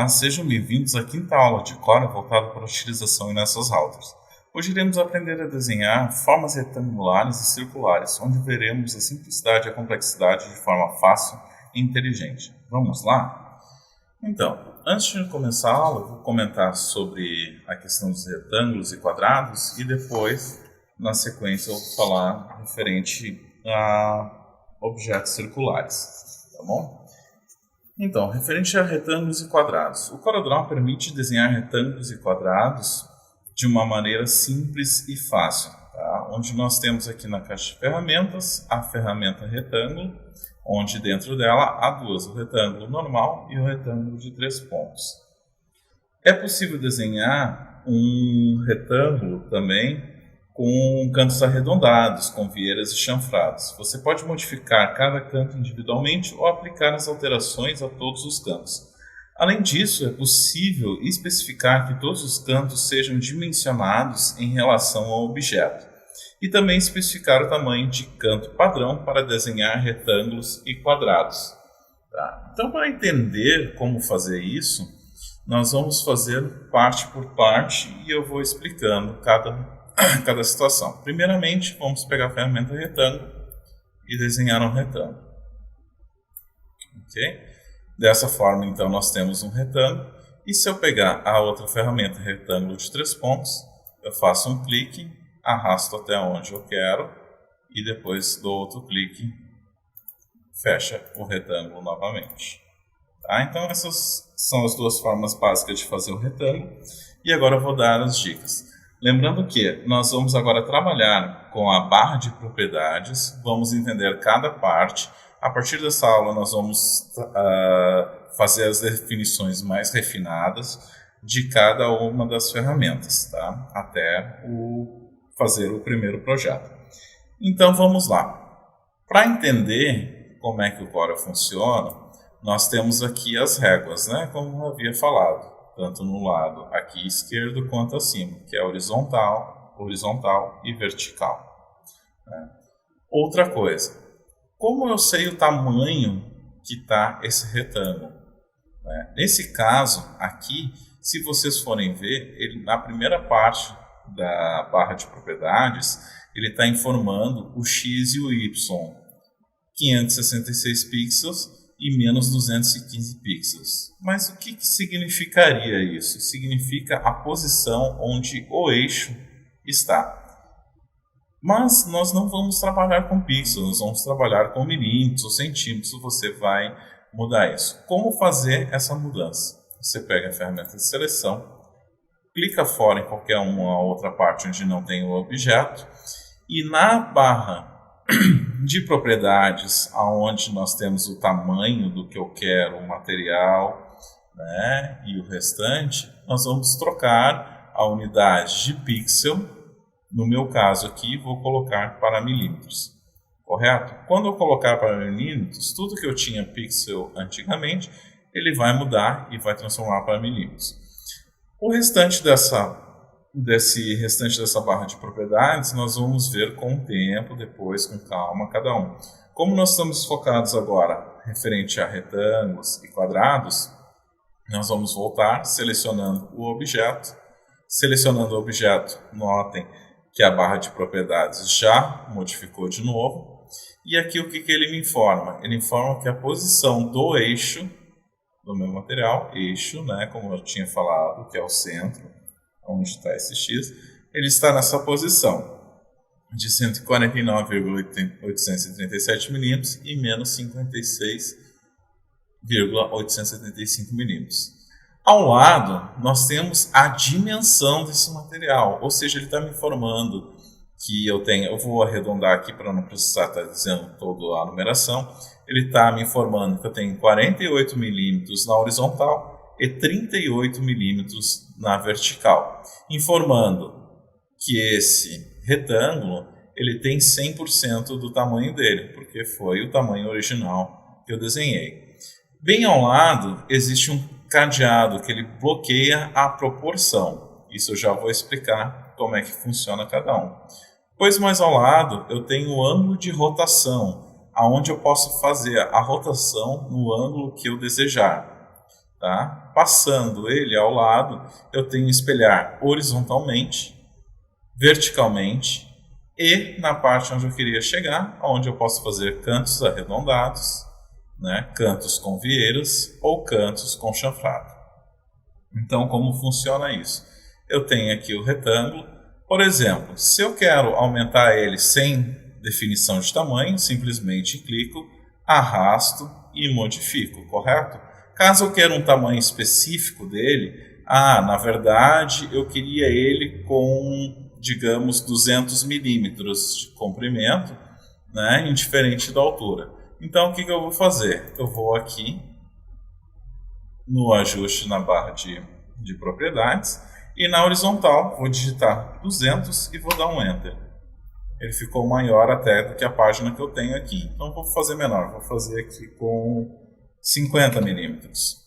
Olá, sejam bem-vindos à quinta aula de Core voltada para a utilização em nesses routers. Hoje iremos aprender a desenhar formas retangulares e circulares, onde veremos a simplicidade e a complexidade de forma fácil e inteligente. Vamos lá? Então, antes de começar a aula, eu vou comentar sobre a questão dos retângulos e quadrados e depois, na sequência, eu vou falar referente a objetos circulares, tá bom? Então, referente a retângulos e quadrados. O CorelDRAW permite desenhar retângulos e quadrados de uma maneira simples e fácil, tá? Onde nós temos aqui na caixa de ferramentas a ferramenta retângulo, onde dentro dela há duas, o retângulo normal e o retângulo de 3 pontos. É possível desenhar um retângulo também com cantos arredondados, com vieiras e chanfrados. Você pode modificar cada canto individualmente ou aplicar as alterações a todos os cantos. Além disso, é possível especificar que todos os cantos sejam dimensionados em relação ao objeto e também especificar o tamanho de canto padrão para desenhar retângulos e quadrados. Tá? Então, para entender como fazer isso, nós vamos fazer parte por parte e eu vou explicando cada situação. Primeiramente, vamos pegar a ferramenta retângulo e desenhar um retângulo. Ok? Dessa forma, então, nós temos um retângulo. E se eu pegar a outra ferramenta, retângulo de 3 pontos, eu faço um clique, arrasto até onde eu quero e depois dou outro clique, fecha o retângulo novamente. Tá? Então, essas são as duas formas básicas de fazer o retângulo. E agora eu vou dar as dicas. Lembrando que nós vamos agora trabalhar com a barra de propriedades, vamos entender cada parte. A partir dessa aula nós vamos fazer as definições mais refinadas de cada uma das ferramentas, tá? Até fazer o primeiro projeto. Então vamos lá. Para entender como é que o Corel funciona, nós temos aqui as réguas, né? Como eu havia falado. Tanto no lado aqui esquerdo quanto acima, que é horizontal e vertical. Né? Outra coisa, como eu sei o tamanho que está esse retângulo? Né? Nesse caso aqui, se vocês forem ver, ele, na primeira parte da barra de propriedades, ele está informando o x e o y, 566 pixels e menos 215 pixels. Mas o que significaria isso? Significa a posição onde o eixo está. Mas nós não vamos trabalhar com pixels, nós vamos trabalhar com milímetros ou centímetros, você vai mudar isso. Como fazer essa mudança? Você pega a ferramenta de seleção, clica fora em qualquer uma outra parte onde não tem o objeto, e na barra de propriedades, aonde nós temos o tamanho do que eu quero, o material, né, e o restante, nós vamos trocar a unidade de pixel. No meu caso aqui, vou colocar para milímetros, correto? Quando eu colocar para milímetros, tudo que eu tinha pixel antigamente, ele vai mudar e vai transformar para milímetros. O restante desse restante dessa barra de propriedades, nós vamos ver com o tempo, depois com calma, cada um. Como nós estamos focados agora referente a retângulos e quadrados, nós vamos voltar selecionando o objeto. Selecionando o objeto, notem que a barra de propriedades já modificou de novo. E aqui o que ele me informa? Ele informa que a posição do eixo, do meu material, eixo, né, como eu tinha falado, que é o centro, onde está esse x, ele está nessa posição de 149,837 mm e menos 56,875 mm. Ao lado, nós temos a dimensão desse material, ou seja, ele está me informando que eu vou arredondar aqui para não precisar estar dizendo toda a numeração, ele está me informando que eu tenho 48 mm na horizontal e 38 milímetros na vertical, informando que esse retângulo ele tem 100% do tamanho dele, porque foi o tamanho original que eu desenhei. Bem ao lado existe um cadeado que ele bloqueia a proporção. Isso eu já vou explicar como é que funciona cada um. Pois mais ao lado eu tenho o ângulo de rotação, aonde eu posso fazer a rotação no ângulo que eu desejar. tá? Passando ele ao lado, eu tenho que espelhar horizontalmente, verticalmente e na parte onde eu queria chegar, onde eu posso fazer cantos arredondados, né? Cantos com vieiras ou cantos com chanfrado. Então, como funciona isso? Eu tenho aqui o retângulo. Por exemplo, se eu quero aumentar ele sem definição de tamanho, simplesmente clico, arrasto e modifico, correto? Caso eu queira um tamanho específico dele, na verdade eu queria ele com, digamos, 200 milímetros de comprimento, né, indiferente da altura. Então o que eu vou fazer? Eu vou aqui no ajuste na barra de propriedades e na horizontal vou digitar 200 e vou dar um Enter. Ele ficou maior até do que a página que eu tenho aqui. Então vou fazer menor, vou fazer aqui com 50 milímetros.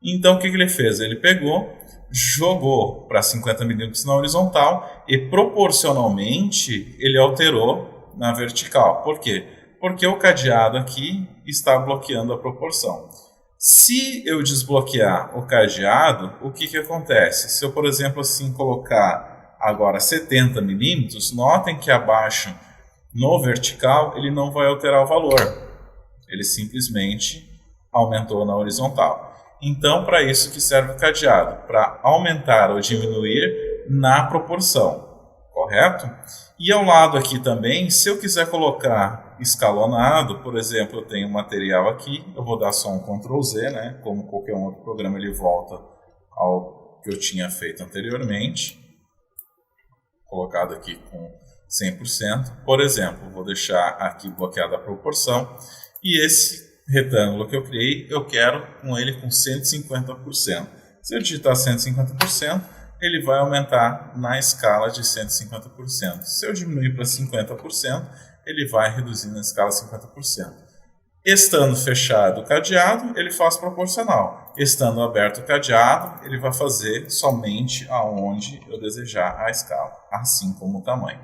Então o que ele fez? Ele pegou, jogou para 50 milímetros na horizontal e proporcionalmente ele alterou na vertical. Por quê? Porque o cadeado aqui está bloqueando a proporção. Se eu desbloquear o cadeado, o que acontece? Se eu, por exemplo, assim colocar agora 70 milímetros, notem que abaixo no vertical ele não vai alterar o valor. Ele simplesmente aumentou na horizontal. Então, para isso que serve o cadeado, para aumentar ou diminuir na proporção, correto? E ao lado aqui também, se eu quiser colocar escalonado, por exemplo, eu tenho material aqui, eu vou dar só um Ctrl Z, né? Como qualquer outro programa, ele volta ao que eu tinha feito anteriormente, colocado aqui com 100%. Por exemplo, vou deixar aqui bloqueada a proporção e esse retângulo que eu criei, eu quero com ele com 150%. Se eu digitar 150%, ele vai aumentar na escala de 150%. Se eu diminuir para 50%, ele vai reduzir na escala 50%. Estando fechado o cadeado, ele faz proporcional. Estando aberto o cadeado, ele vai fazer somente aonde eu desejar a escala, assim como o tamanho.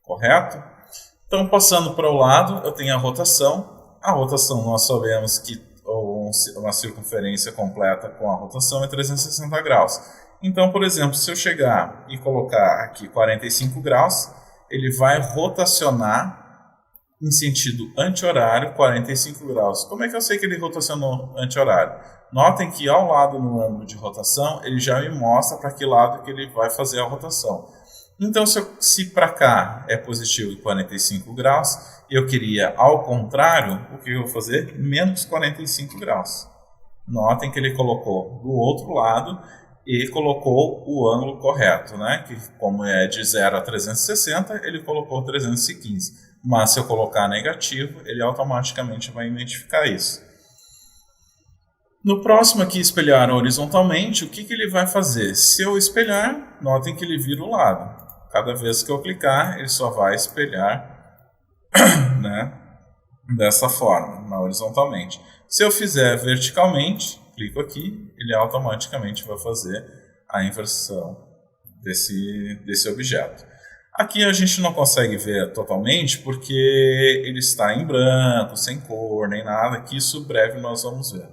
Correto? Então, passando para o lado, eu tenho a rotação. A rotação, nós sabemos que uma circunferência completa com a rotação é 360 graus. Então, por exemplo, se eu chegar e colocar aqui 45 graus, ele vai rotacionar em sentido anti-horário 45 graus. Como é que eu sei que ele rotacionou anti-horário? Notem que ao lado no ângulo de rotação, ele já me mostra para que lado que ele vai fazer a rotação. Então, se para cá é positivo 45 graus, eu queria ao contrário, o que eu vou fazer? Menos 45 graus. Notem que ele colocou do outro lado e colocou o ângulo correto, né? Que como é de 0 a 360, ele colocou 315. Mas se eu colocar negativo, ele automaticamente vai identificar isso. No próximo aqui, espelhar horizontalmente, o que ele vai fazer? Se eu espelhar, notem que ele vira o lado. Cada vez que eu clicar, ele só vai espelhar, né? Dessa forma, horizontalmente. Se eu fizer verticalmente, clico aqui, ele automaticamente vai fazer a inversão desse objeto. Aqui a gente não consegue ver totalmente porque ele está em branco, sem cor, nem nada, que isso breve nós vamos ver.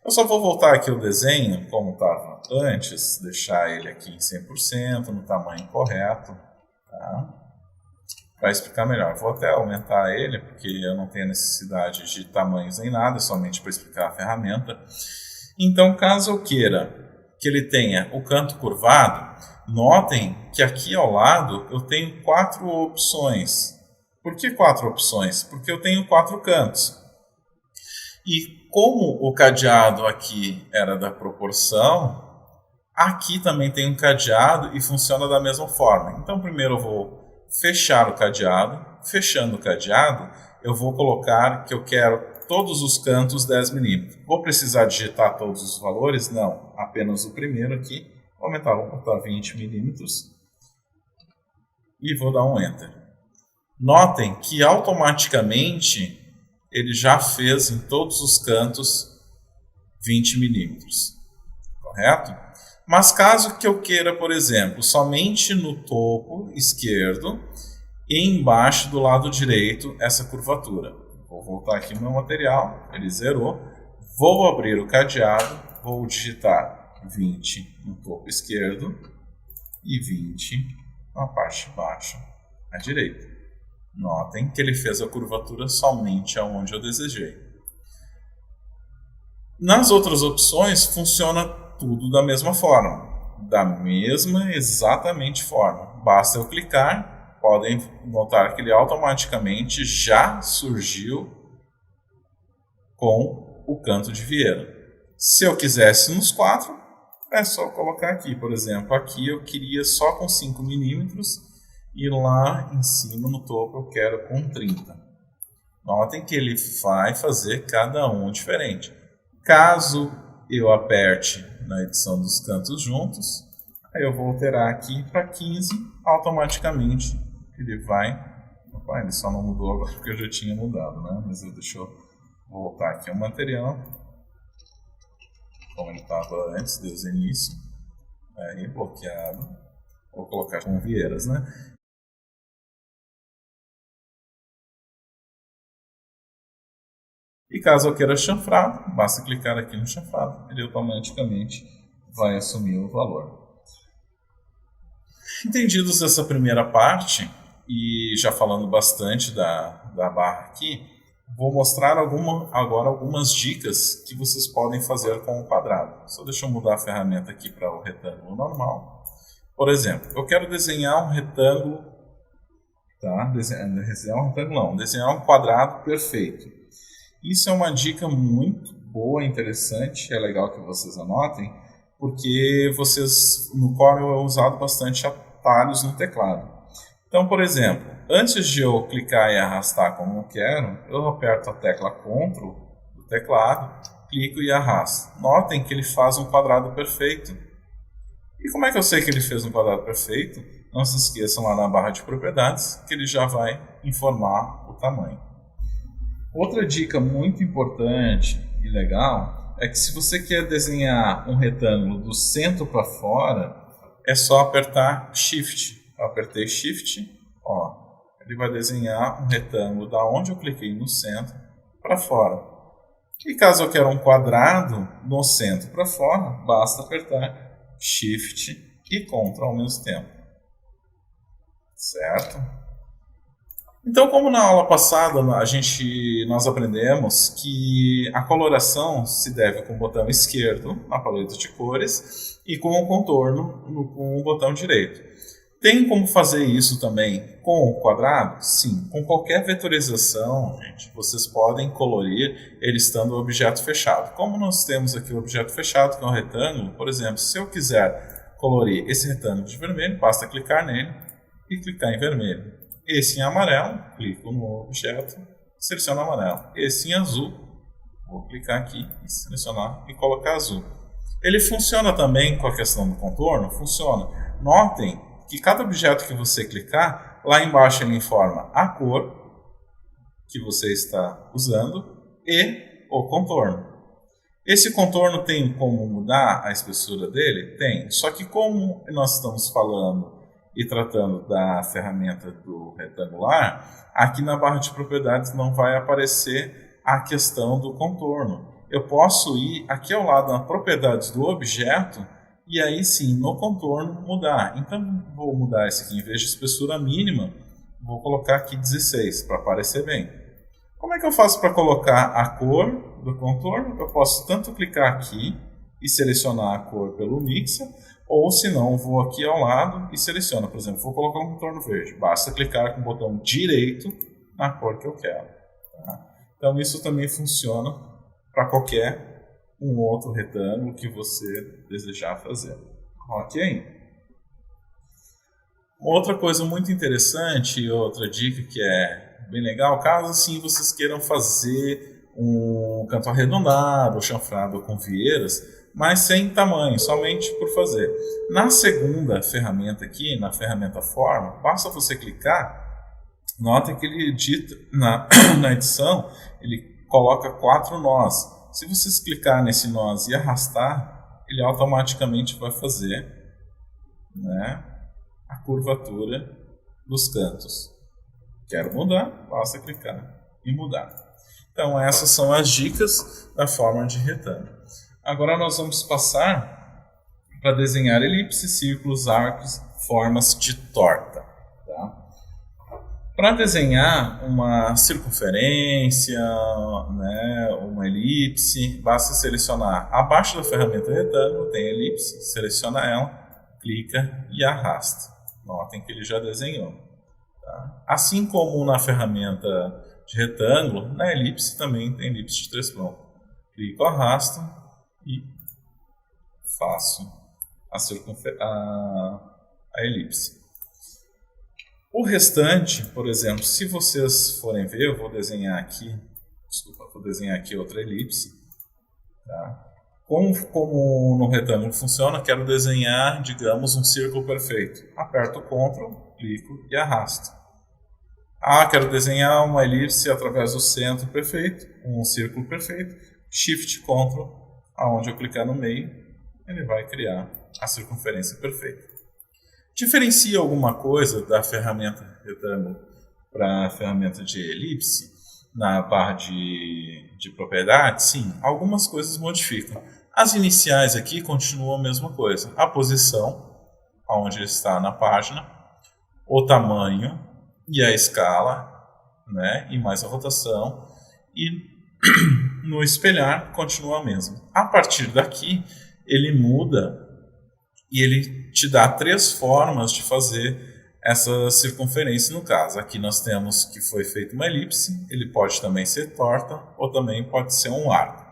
Eu só vou voltar aqui o desenho, como estava antes, deixar ele aqui em 100%, no tamanho correto, tá? Para explicar melhor. Vou até aumentar ele, porque eu não tenho necessidade de tamanhos nem nada, somente para explicar a ferramenta. Então, caso eu queira que ele tenha o canto curvado, notem que aqui ao lado eu tenho 4 opções. Por que 4 opções? Porque eu tenho 4 cantos. E como o cadeado aqui era da proporção, aqui também tem um cadeado e funciona da mesma forma. Então, primeiro eu vou fechar o cadeado. Fechando o cadeado, eu vou colocar que eu quero todos os cantos 10 milímetros. Vou precisar digitar todos os valores? Não, apenas o primeiro aqui. Vou aumentar, vou botar 20 milímetros e vou dar um Enter. Notem que automaticamente ele já fez em todos os cantos 20 milímetros, correto? Mas caso que eu queira, por exemplo, somente no topo esquerdo e embaixo do lado direito essa curvatura. Vou voltar aqui no meu material, ele zerou. Vou abrir o cadeado, vou digitar 20 no topo esquerdo e 20 na parte de baixo à direita. Notem que ele fez a curvatura somente aonde eu desejei. Nas outras opções funciona tudo da mesma forma, da mesma exatamente forma. Basta eu clicar, podem notar que ele automaticamente já surgiu com o canto de vieira. Se eu quisesse nos 4, é só colocar aqui. Por exemplo, aqui eu queria só com 5 milímetros e lá em cima no topo eu quero com 30. Notem que ele vai fazer cada um diferente. Caso eu aperte na edição dos cantos juntos, aí eu vou alterar aqui para 15, automaticamente ele vai... Opa, ele só não mudou agora porque eu já tinha mudado, né? Mas deixa eu voltar aqui ao material, como ele estava antes, desde o início. Aí, bloqueado. Vou colocar com vieiras, né? E caso eu queira chanfrado, basta clicar aqui no chanfrado, ele automaticamente vai assumir o valor. Entendidos essa primeira parte, e já falando bastante da barra aqui, vou mostrar agora algumas dicas que vocês podem fazer com o quadrado. Só deixa eu mudar a ferramenta aqui para o retângulo normal. Por exemplo, eu quero desenhar um retângulo, tá? Desenhar um quadrado perfeito. Isso é uma dica muito boa, interessante, é legal que vocês anotem, porque no Corel é usado bastante atalhos no teclado. Então, por exemplo, antes de eu clicar e arrastar como eu quero, eu aperto a tecla Ctrl do teclado, clico e arrasto. Notem que ele faz um quadrado perfeito. E como é que eu sei que ele fez um quadrado perfeito? Não se esqueçam lá na barra de propriedades que ele já vai informar o tamanho. Outra dica muito importante e legal é que se você quer desenhar um retângulo do centro para fora, é só apertar Shift. Eu apertei Shift, ó, ele vai desenhar um retângulo da onde eu cliquei no centro para fora. E caso eu queira um quadrado no centro para fora, basta apertar Shift e Ctrl ao mesmo tempo. Certo? Então, como na aula passada nós aprendemos que a coloração se deve com o botão esquerdo na paleta de cores e com o contorno com o botão direito. Tem como fazer isso também com o quadrado? Sim, com qualquer vetorização, gente, vocês podem colorir ele estando o objeto fechado. Como nós temos aqui o objeto fechado, que é um retângulo, por exemplo, se eu quiser colorir esse retângulo de vermelho, basta clicar nele e clicar em vermelho. Esse em amarelo, clico no objeto, seleciono amarelo. Esse em azul, vou clicar aqui e selecionar e colocar azul. Ele funciona também com a questão do contorno? Funciona. Notem que cada objeto que você clicar, lá embaixo ele informa a cor que você está usando e o contorno. Esse contorno tem como mudar a espessura dele? Tem. Só que como nós estamos falando e tratando da ferramenta do retangular, aqui na barra de propriedades não vai aparecer a questão do contorno. Eu posso ir aqui ao lado na propriedades do objeto e aí sim no contorno mudar. Então vou mudar esse aqui, em vez de espessura mínima, vou colocar aqui 16 para aparecer bem. Como é que eu faço para colocar a cor do contorno? Eu posso tanto clicar aqui e selecionar a cor pelo mixer, ou se não, vou aqui ao lado e seleciono. Por exemplo, vou colocar um contorno verde. Basta clicar com o botão direito na cor que eu quero. Tá? Então isso também funciona para qualquer outro retângulo que você desejar fazer. Ok? Outra coisa muito interessante, outra dica que é bem legal, caso assim vocês queiram fazer um canto arredondado, ou chanfrado com vieiras, mas sem tamanho, somente por fazer. Na segunda ferramenta aqui, na ferramenta Forma, basta você clicar, nota que ele edita, na edição, ele coloca 4 nós. Se vocês clicar nesse nós e arrastar, ele automaticamente vai fazer, né, a curvatura dos cantos. Quero mudar, basta clicar e mudar. Então essas são as dicas da forma de retângulo. Agora nós vamos passar para desenhar elipses, círculos, arcos, formas de torta. Tá? Para desenhar uma circunferência, né, uma elipse, basta selecionar abaixo da ferramenta retângulo, tem elipse, seleciona ela, clica e arrasta. Notem que ele já desenhou. Tá? Assim como na ferramenta de retângulo, na elipse também tem elipse de 3 pontos. Clico, arrasto e faço a elipse. O restante, por exemplo, se vocês forem ver, eu vou desenhar aqui outra elipse. Tá? Como no retângulo funciona, quero desenhar, digamos, um círculo perfeito. Aperto o Ctrl, clico e arrasto. Quero desenhar uma elipse através do centro perfeito, um círculo perfeito. Shift Ctrl, aonde eu clicar no meio, ele vai criar a circunferência perfeita. Diferencia alguma coisa da ferramenta retângulo para a ferramenta de elipse na barra de propriedades? Sim, algumas coisas modificam. As iniciais aqui continuam a mesma coisa. A posição, onde está na página, o tamanho e a escala, né, e mais a rotação. E no espelhar continua a mesma. A partir daqui, ele muda e ele te dá 3 formas de fazer essa circunferência no caso. Aqui nós temos que foi feita uma elipse, ele pode também ser torta ou também pode ser um arco.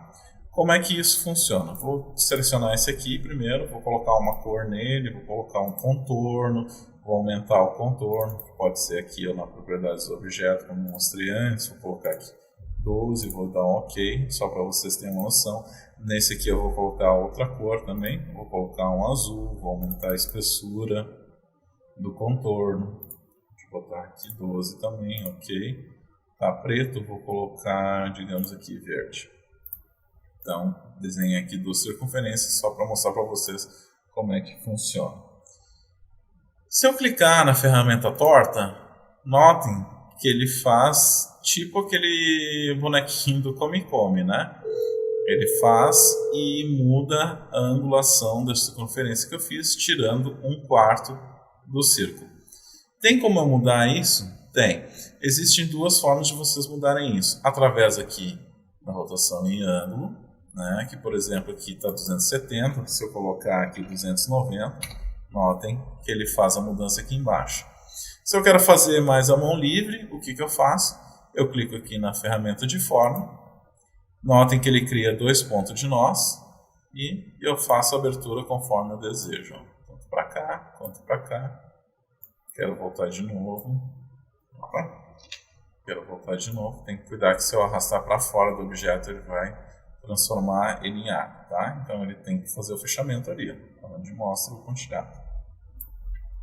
Como é que isso funciona? Vou selecionar esse aqui primeiro, vou colocar uma cor nele, vou colocar um contorno, vou aumentar o contorno, que pode ser aqui ou na propriedades do objeto, como mostrei antes, vou colocar aqui 12, vou dar um OK, só para vocês terem uma noção. Nesse aqui eu vou colocar outra cor também, vou colocar um azul, vou aumentar a espessura do contorno, vou botar aqui 12 também, OK. Tá preto, vou colocar, digamos aqui, verde. Então, desenhei aqui 2 circunferências só para mostrar para vocês como é que funciona. Se eu clicar na ferramenta torta, notem que ele faz tipo aquele bonequinho do Come Come, né? Ele faz e muda a angulação da circunferência que eu fiz, tirando 1/4 do círculo. Tem como eu mudar isso? Tem. Existem 2 formas de vocês mudarem isso. Através aqui da rotação em ângulo, né? Que por exemplo aqui está 270, se eu colocar aqui 290, notem que ele faz a mudança aqui embaixo. Se eu quero fazer mais a mão livre, o que eu faço? Eu clico aqui na ferramenta de forma. Notem que ele cria 2 pontos de nós e eu faço a abertura conforme eu desejo. Tanto para cá, quanto para cá. Quero voltar de novo. Quero voltar de novo. Tem que cuidar que se eu arrastar para fora do objeto, ele vai transformar ele em arco. Tá? Então ele tem que fazer o fechamento ali, onde mostra o pontilhado.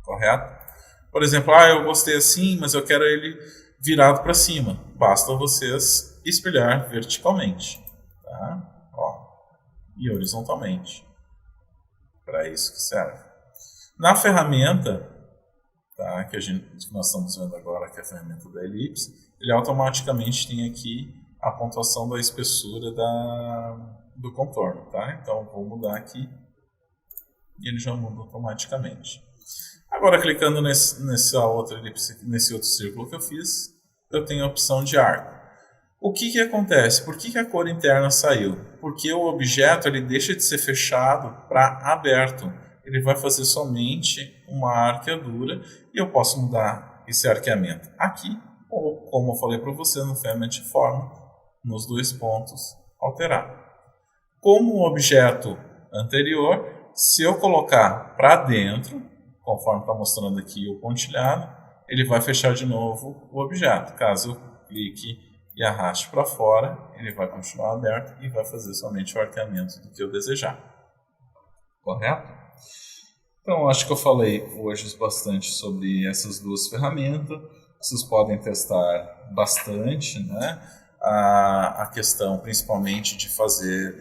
Correto? Por exemplo, eu gostei assim, mas eu quero ele virado para cima. Basta vocês espelhar verticalmente, tá? E horizontalmente. Para isso que serve. Na ferramenta, tá, que nós estamos vendo agora, que é a ferramenta da elipse, ele automaticamente tem aqui a pontuação da espessura do contorno. Tá? Então, vou mudar aqui e ele já muda automaticamente. Agora, clicando nesse outro círculo que eu fiz, eu tenho a opção de arco. O que acontece? Por que a cor interna saiu? Porque o objeto ele deixa de ser fechado para aberto. Ele vai fazer somente uma arqueadura e eu posso mudar esse arqueamento aqui, ou, como eu falei para você, no ferramenta de forma, nos 2 pontos, alterar. Como o objeto anterior, se eu colocar para dentro, conforme está mostrando aqui o pontilhado, ele vai fechar de novo o objeto. Caso eu clique e arraste para fora, ele vai continuar aberto e vai fazer somente o arqueamento do que eu desejar. Correto? Então, acho que eu falei hoje bastante sobre essas 2 ferramentas. Vocês podem testar bastante, né? A questão principalmente de fazer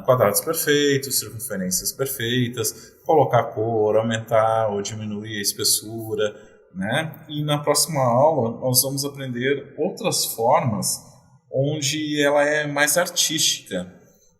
quadrados perfeitos, circunferências perfeitas, colocar cor, aumentar ou diminuir a espessura, né? E na próxima aula nós vamos aprender outras formas onde ela é mais artística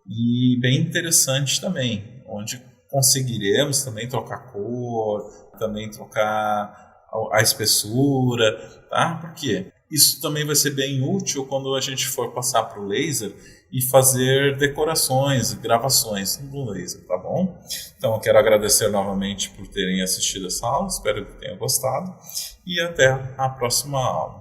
e bem interessante também, onde conseguiremos também trocar cor, também trocar a espessura, tá? Por quê? Isso também vai ser bem útil quando a gente for passar para o laser e fazer decorações, gravações no laser, tá bom? Então eu quero agradecer novamente por terem assistido essa aula, espero que tenham gostado e até a próxima aula.